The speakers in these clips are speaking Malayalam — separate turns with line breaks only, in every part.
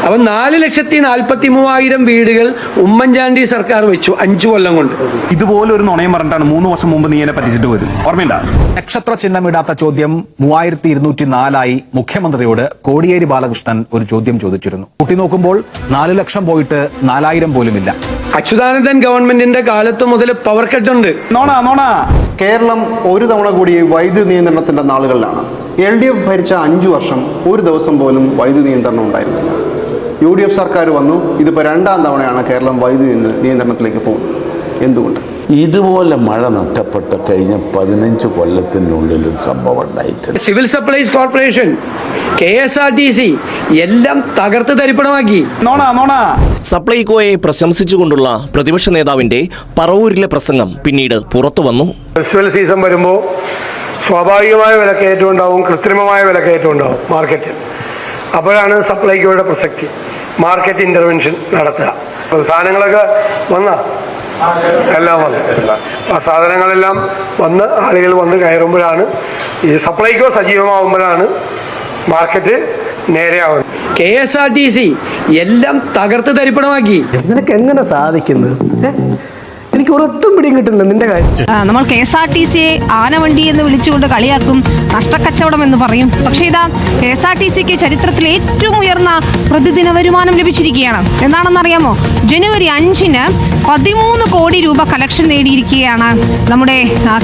അപ്പം 4,43,000 വീടുകൾ ഉമ്മൻചാണ്ടി സർക്കാർ വെച്ചു 5 കൊല്ലം കൊണ്ട്.
ഇതുപോലെ ഒരു നുണയം പറഞ്ഞിട്ടാണ് 3 വർഷം മുമ്പ് നീ എന്നെ പറ്റിച്ചിട്ട് പോയത്, ഓർമ്മയുണ്ടാ?
നക്ഷത്ര ചിഹ്നമിടാത്ത ചോദ്യം 3204 മുഖ്യമന്ത്രിയോട് കോടിയേരി ബാലകൃഷ്ണൻ ഒരു ചോദ്യം ചോദിച്ചിരുന്നു. കൂട്ടി നോക്കുമ്പോൾ 4 ലക്ഷം പോയിട്ട് 4000 പോലുമില്ല.
അച്യുതാനന്ദൻ ഗവൺമെന്റിന്റെ കാലത്ത് മുതൽ പവർ കട്ടുണ്ട്.
കേരളം ഒരു തവണ കൂടി വൈദ്യുതി നിയന്ത്രണത്തിന്റെ നാളുകളിലാണ്. LDF ഭരിച്ച 5 വർഷം ഒരു ദിവസം പോലും വൈദ്യുതി നിയന്ത്രണം ഉണ്ടായിരുന്നില്ല. UDF സർക്കാർ വന്നു. ഇതിപ്പോൾ 2ാം തവണയാണ് കേരളം വൈദ്യുതി നിയന്ത്രണത്തിലേക്ക് പോകുന്നത്. എന്തുകൊണ്ട്?
ഇതുപോലെ മഴ നഷ്ടപ്പെട്ട കഴിഞ്ഞ 15 കൊല്ലത്തിനുള്ളിൽ ഒരു സംഭവം ഉണ്ടായിട്ടുണ്ട്.
സിവിൽ സപ്ലൈസ് കോർപ്പറേഷൻ, KSRTC എല്ലാം തകർത്ത് തരിപ്പണമാക്കി.
സപ്ലൈകോയെ പ്രശംസിച്ചുകൊണ്ടുള്ള പ്രതിപക്ഷ നേതാവിന്റെ പറവൂരിലെ പ്രസംഗം പിന്നീട് പുറത്തു വന്നു.
ഫെസ്റ്റിവൽ സീസൺ വരുമ്പോൾ സ്വാഭാവികമായ വിലക്കയറ്റം ഉണ്ടാവും, കൃത്രിമമായ വിലക്കയറ്റം ഉണ്ടാവും മാർക്കറ്റിൽ. അപ്പോഴാണ് സപ്ലൈകോയുടെ പ്രസക്തി. മാർക്കറ്റ് ഇന്റർവെൻഷൻ നടത്തുക. സാധനങ്ങളൊക്കെ എല്ലാം വന്നു. ആ സാധനങ്ങളെല്ലാം വന്ന് ആളുകൾ വന്ന് കയറുമ്പോഴാണ് ഈ സപ്ലൈകോ സജീവമാകുമ്പോഴാണ് മാർക്കറ്റ് നേരെയാവുന്നത്.
KSRTC എല്ലാം തകർത്ത് തരിപ്പണമാക്കി.
നിനക്ക് എങ്ങനെ സാധിക്കുന്നത്? എനിക്ക് ഒരൊത്തും പിടിയും കിട്ടുന്നില്ല നിന്റെ കാര്യം.
നമ്മൾ KSRTCയെ ആനവണ്ടി എന്ന് വിളിച്ചുകൊണ്ട് കളിയാക്കും, നഷ്ടക്കച്ചവടം എന്ന് പറയും. പക്ഷേ ഇതാ KSRTCക്ക് ചരിത്രത്തിലെ ഏറ്റവും ഉയർന്ന പ്രതിദിന വരുമാനം ലഭിച്ചിരിക്കുകയാണ്. എന്താണെന്നറിയാമോ? ജനുവരി 5-ന് 13 കോടി രൂപ കളക്ഷൻ നേടിയിരിക്കുകയാണ് നമ്മുടെ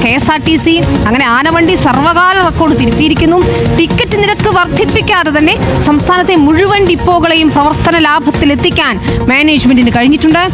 KSRTC. അങ്ങനെ ആനവണ്ടി സർവകാല റെക്കോർഡ് തിരുത്തിയിരിക്കുന്നു. ടിക്കറ്റ് നിരക്ക് വർദ്ധിപ്പിക്കാതെ തന്നെ സംസ്ഥാനത്തെ മുഴുവൻ ഡിപ്പോകളെയും പ്രവർത്തന ലാഭത്തിലെത്തിക്കാൻ മാനേജ്മെന്റിന് കഴിഞ്ഞിട്ടുണ്ട്.